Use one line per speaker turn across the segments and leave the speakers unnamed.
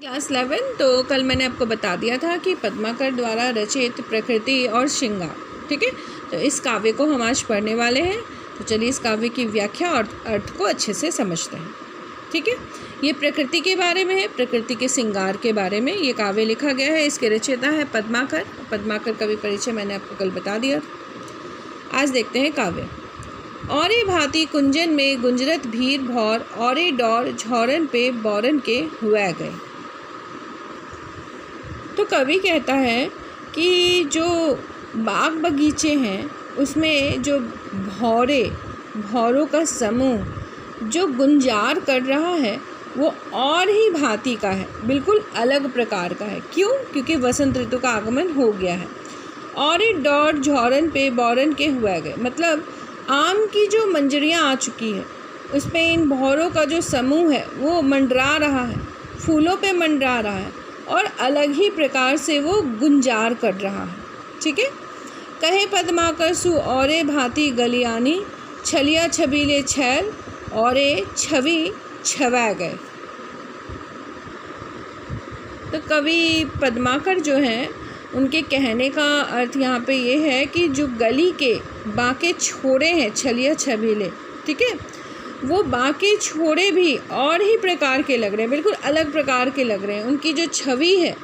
Class 11। तो कल मैंने आपको बता दिया था कि पद्माकर द्वारा रचित प्रकृति और श्रृंगार, ठीक है। तो इस काव्य को हम आज पढ़ने वाले हैं। तो चलिए इस काव्य की व्याख्या और अर्थ को अच्छे से समझते हैं, ठीक है। ये प्रकृति के बारे में है, प्रकृति के श्रृंगार के बारे में ये काव्य लिखा गया है। इसके रचयिता है पद्माकर। पद्माकर कवि परिचय मैंने आपको कल बता दिया। आज देखते हैं काव्य। औरे भांति कुंजन में गुंजरत भीड़ भौर, औरे डौर झौरन पे बौरन के हुआ गए। तो कवि कहता है कि जो बाग बगीचे हैं उसमें जो भौरों का समूह जो गुंजार कर रहा है वो और ही भांति का है, बिल्कुल अलग प्रकार का है। क्यों? क्योंकि वसंत ऋतु का आगमन हो गया है। और ये डौर झौरन पे बौरन के हुआ गए, मतलब आम की जो मंजरियाँ आ चुकी है उसमें इन भौरों का जो समूह है वो मंडरा रहा है, फूलों पे मंडरा रहा है और अलग ही प्रकार से वो गुंजार कर रहा है, ठीक है। कहे पद्माकर सु औरे भांति गलियानी, छलिया छबीले छैल औरे छवि छवा गए। तो कवि पद्माकर जो हैं उनके कहने का अर्थ यहाँ पे ये है कि जो गली के बाके छोड़े हैं छलिया छबीले, ठीक है, वो बाकी छोड़े भी और ही प्रकार के लग रहे हैं, बिल्कुल अलग प्रकार के लग रहे हैं। उनकी जो छवि है,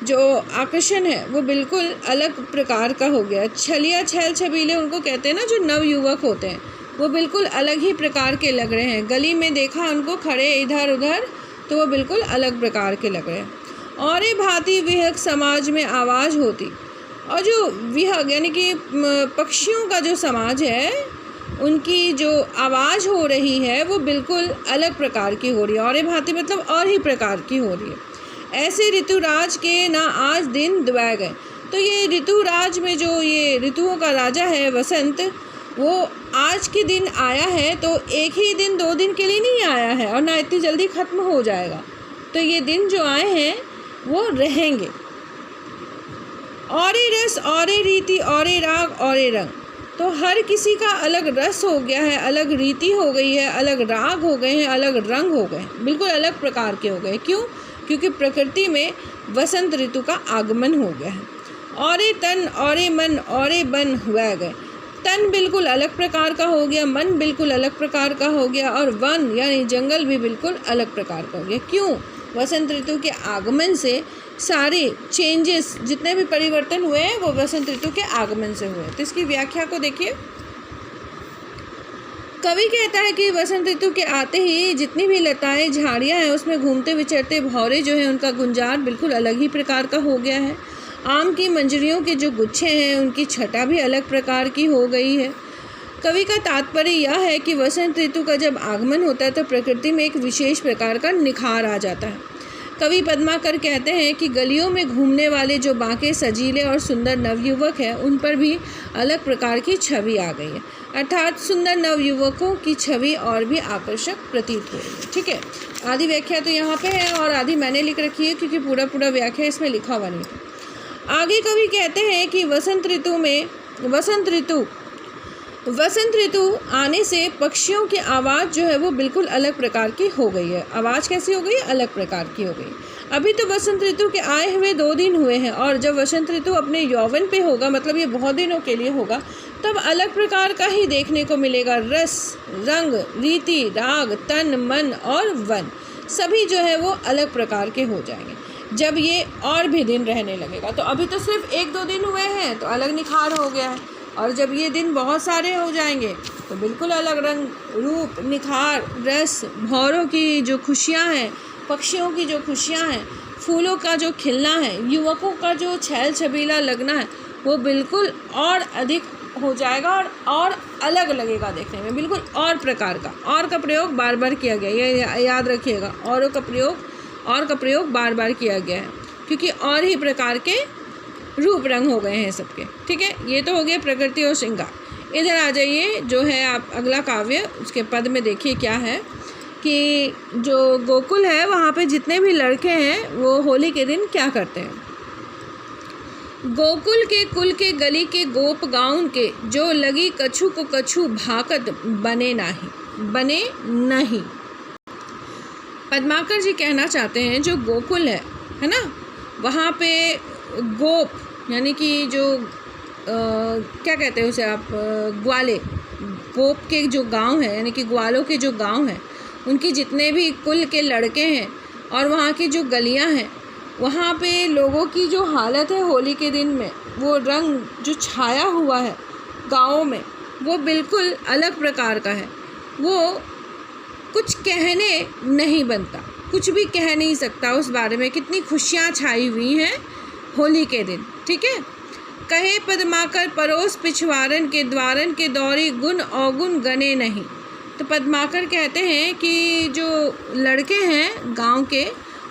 जो आकर्षण है वो बिल्कुल अलग प्रकार का हो गया। छलिया छैल छबीले उनको कहते हैं ना, जो नव युवक होते हैं वो बिल्कुल अलग ही प्रकार के लग रहे हैं। गली में देखा उनको खड़े इधर उधर तो वो बिल्कुल अलग प्रकार के लग रहे हैं। और ये भांति विहग समाज में आवाज़ होती, और जो विहग यानी कि पक्षियों का जो समाज है उनकी जो आवाज़ हो रही है वो बिल्कुल अलग प्रकार की हो रही है। और ये भांति मतलब और ही प्रकार की हो रही है। ऐसे ऋतुराज के ना आज दिन दुआए गए। तो ये ऋतुराज में जो ये ऋतुओं का राजा है वसंत, वो आज के दिन आया है। तो एक ही दिन 2 दिन के लिए नहीं आया है और ना इतनी जल्दी ख़त्म हो जाएगा। तो ये दिन जो आए हैं वो रहेंगे। औरे रस औरे रीति औरे राग औरे रंग, तो हर किसी का अलग रस हो गया है, अलग रीति हो गई है, अलग राग हो गए हैं, अलग रंग हो गए हैं, बिल्कुल अलग प्रकार के हो गए। क्यों? क्योंकि प्रकृति में वसंत ऋतु का आगमन हो गया है। औरे तन औरे मन औरे बन हुआ गए, तन बिल्कुल अलग प्रकार का हो गया, मन बिल्कुल अलग प्रकार का हो गया और वन यानी जंगल भी बिल्कुल अलग प्रकार का हो गया। क्यों? वसंत ऋतु के आगमन से सारे चेंजेस, जितने भी परिवर्तन हुए हैं वो वसंत ऋतु के आगमन से हुए। तो इसकी व्याख्या को देखिए। कवि कहता है कि वसंत ऋतु के आते ही जितनी भी लताएं झाड़ियां हैं उसमें घूमते विचरते भौरे जो हैं उनका गुंजार बिल्कुल अलग ही प्रकार का हो गया है। आम की मंजरियों के जो गुच्छे हैं उनकी छटा भी अलग प्रकार की हो गई है। कवि का तात्पर्य यह है कि वसंत ऋतु का जब आगमन होता है तो प्रकृति में एक विशेष प्रकार का निखार आ जाता है। कवि पद्माकर कहते हैं कि गलियों में घूमने वाले जो बाके सजीले और सुंदर नवयुवक हैं उन पर भी अलग प्रकार की छवि आ गई है, अर्थात सुंदर नवयुवकों की छवि और भी आकर्षक प्रतीत हो रही है, ठीक है। आधी व्याख्या तो यहाँ पे है और आधी मैंने लिख रखी है क्योंकि पूरा व्याख्या इसमें लिखा हुआ नहीं था। आगे कवि कहते हैं कि वसंत ऋतु आने से पक्षियों की आवाज़ जो है वो बिल्कुल अलग प्रकार की हो गई है। आवाज़ कैसी हो गई? अलग प्रकार की हो गई। अभी तो वसंत ऋतु के आए हुए 2 दिन हुए हैं और जब वसंत ऋतु अपने यौवन पे होगा, मतलब ये बहुत दिनों के लिए होगा, तब अलग प्रकार का ही देखने को मिलेगा। रस, रंग, रीति, राग, तन, मन और वन सभी जो है वो अलग प्रकार के हो जाएंगे जब ये और भी दिन रहने लगेगा। तो अभी तो सिर्फ 1-2 दिन हुए हैं तो अलग निखार हो गया है, और जब ये दिन बहुत सारे हो जाएंगे तो बिल्कुल अलग रंग, रूप, निखार, रस, भौरों की जो खुशियाँ हैं, पक्षियों की जो खुशियाँ हैं, फूलों का जो खिलना है, युवकों का जो छैल छबीला लगना है वो बिल्कुल और अधिक हो जाएगा और अलग लगेगा देखने में, बिल्कुल और प्रकार का। और का प्रयोग बार बार किया गया, ये याद रखिएगा। और का प्रयोग बार बार किया गया है क्योंकि और ही प्रकार के रूप रंग हो गए हैं सबके, ठीक है। ये तो हो गया प्रकृति और श्रृंगार। इधर आ जाइए, जो है आप अगला काव्य उसके पद में देखिए क्या है कि जो गोकुल है वहाँ पे जितने भी लड़के हैं वो होली के दिन क्या करते हैं। गोकुल के कुल के गली के गोप गाउन के, जो लगी कछु को कछु भाकत बने नहीं। पद्माकर जी कहना चाहते हैं जो गोकुल है ना, वहाँ पे गोप यानी कि जो क्या कहते हैं उसे आप, ग्वाले, गोप के जो गांव है यानी कि ग्वालों के जो गांव हैं, उनकी जितने भी कुल के लड़के हैं और वहाँ की जो गलियाँ हैं, वहाँ पे लोगों की जो हालत है होली के दिन में, वो रंग जो छाया हुआ है गाँवों में, वो बिल्कुल अलग प्रकार का है। वो कुछ कहने नहीं बनता, कुछ भी कह नहीं सकता उस बारे में, कितनी खुशियाँ छाई हुई हैं होली के दिन। ठीक है, कहे पद्माकर परोस पिछवारन के द्वारन के दौरी गुण अवगुण गने नहीं। तो पद्माकर कहते हैं कि जो लड़के हैं गांव के,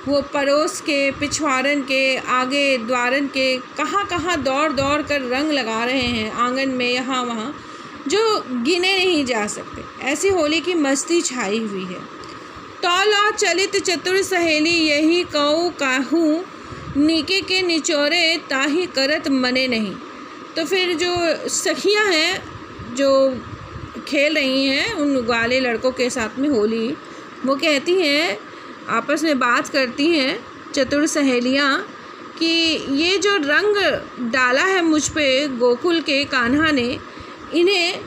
वो पड़ोस के, पिछवाड़न के, आगे द्वारन के, कहाँ कहाँ दौड़ दौड़ कर रंग लगा रहे हैं आंगन में, यहाँ वहाँ, जो गिने नहीं जा सकते। ऐसी होली की मस्ती छाई हुई है। तौला चलित चतुर सहेली यही कहूँ काहूँ, नीके के निचोरे ताही करत मने नहीं। तो फिर जो सखियाँ हैं जो खेल रही हैं उन ग्वाले लड़कों के साथ में होली, वो कहती हैं, आपस में बात करती हैं चतुर सहेलियाँ कि ये जो रंग डाला है मुझ पे गोकुल के कान्हा ने, इन्हें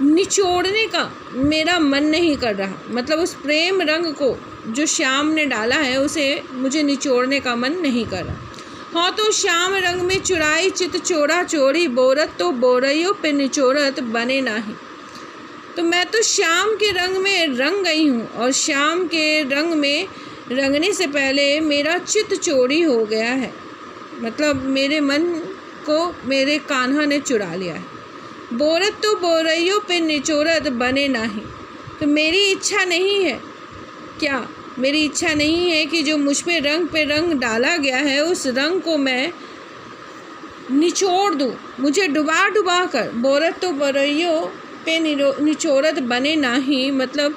निचोड़ने का मेरा मन नहीं कर रहा। मतलब उस प्रेम रंग को जो श्याम ने डाला है उसे मुझे निचोड़ने का मन नहीं कर रहा। हाँ तो श्याम रंग में चुराई चित चोरा चोरी, बोरत तो बोरइयों पे निचोड़त बने नाही। तो मैं तो श्याम के रंग में रंग गई हूँ और श्याम के रंग में रंगने से पहले मेरा चित चोरी हो गया है। मतलब मेरे मन को मेरे कान्हा ने चुरा लिया है। बोरत तो बोरइयों पे निचोरत बने नाही। तो मेरी इच्छा नहीं है, क्या मेरी इच्छा नहीं है कि जो मुझ पे रंग डाला गया है उस रंग को मैं निचोड़ दूँ, मुझे डुबा डुबा कर। बोरत तो बोरइयों पे निचोरत बने नाही, मतलब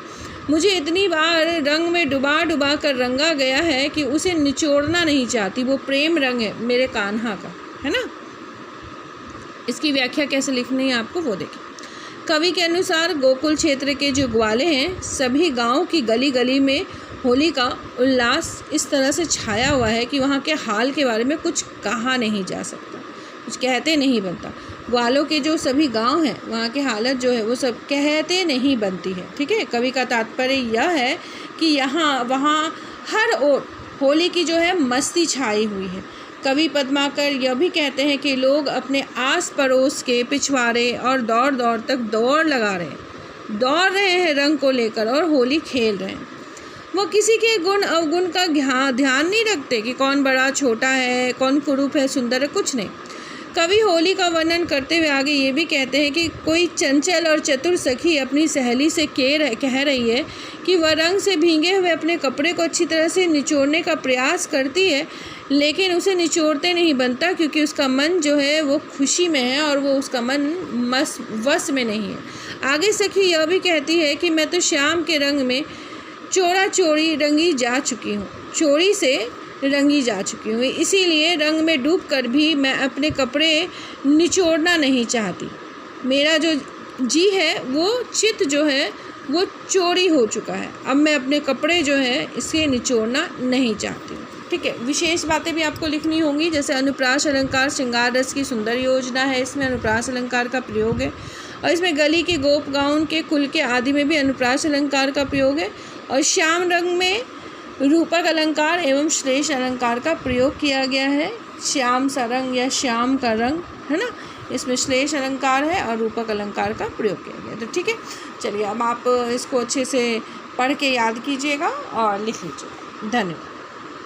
मुझे इतनी बार रंग में डुबा डुबा कर रंगा गया है कि उसे निचोड़ना नहीं चाहती। वो प्रेम रंग है मेरे कान्हा का, है ना। इसकी व्याख्या कैसे लिखनी है आपको वो देखिए। कवि के अनुसार गोकुल क्षेत्र के जो ग्वाले हैं, सभी गांव की गली गली में होली का उल्लास इस तरह से छाया हुआ है कि वहाँ के हाल के बारे में कुछ कहा नहीं जा सकता, कुछ कहते नहीं बनता। ग्वालों के जो सभी गांव हैं वहाँ की हालत जो है वो सब कहते नहीं बनती है। ठीक है, कवि का तात्पर्य यह है कि यहाँ वहाँ हर ओर होली की जो है मस्ती छाई हुई है। कवि पद्माकर यह भी कहते हैं कि लोग अपने आस पड़ोस के पिछवाड़े और दौड़ दौड़ तक दौड़ दौड़ रहे हैं रंग को लेकर और होली खेल रहे हैं। वो किसी के गुण अवगुण का ध्यान नहीं रखते कि कौन बड़ा छोटा है, कौन कुरूप है, सुंदर है, कुछ नहीं। कवि होली का वर्णन करते हुए आगे ये भी कहते हैं कि कोई चंचल और चतुर सखी अपनी सहेली से कह रही है कि वह रंग से भीगे हुए अपने कपड़े को अच्छी तरह से निचोड़ने का प्रयास करती है, लेकिन उसे निचोड़ते नहीं बनता क्योंकि उसका मन जो है वो खुशी में है और वो उसका मन वश में नहीं है। आगे सखी यह भी कहती है कि मैं तो श्याम के रंग में चोरा चोरी रंगी जा चुकी हूँ, चोरी से रंगी जा चुकी हूँ, इसीलिए रंग में डूबकर भी मैं अपने कपड़े निचोड़ना नहीं चाहती। मेरा जो जी है वो चित जो है वो चोरी हो चुका है, अब मैं अपने कपड़े जो है इसे निचोड़ना नहीं चाहती हूँ। ठीक है, विशेष बातें भी आपको लिखनी होंगी, जैसे अनुप्रास अलंकार श्रृंगार रस की सुंदर योजना है, इसमें अनुप्रास अलंकार का प्रयोग है। और इसमें गली के गोप गाउन के कुल के आदि में भी अनुप्रास अलंकार का प्रयोग है। और श्याम रंग में रूपक अलंकार एवं श्लेष अलंकार का प्रयोग किया गया है। श्याम सा रंग या श्याम का रंग, है ना, इसमें श्लेष अलंकार है और रूपक अलंकार का प्रयोग किया गया। तो ठीक है, चलिए अब आप इसको अच्छे से पढ़ के याद कीजिएगा और लिख लीजिएगा। धन्यवाद।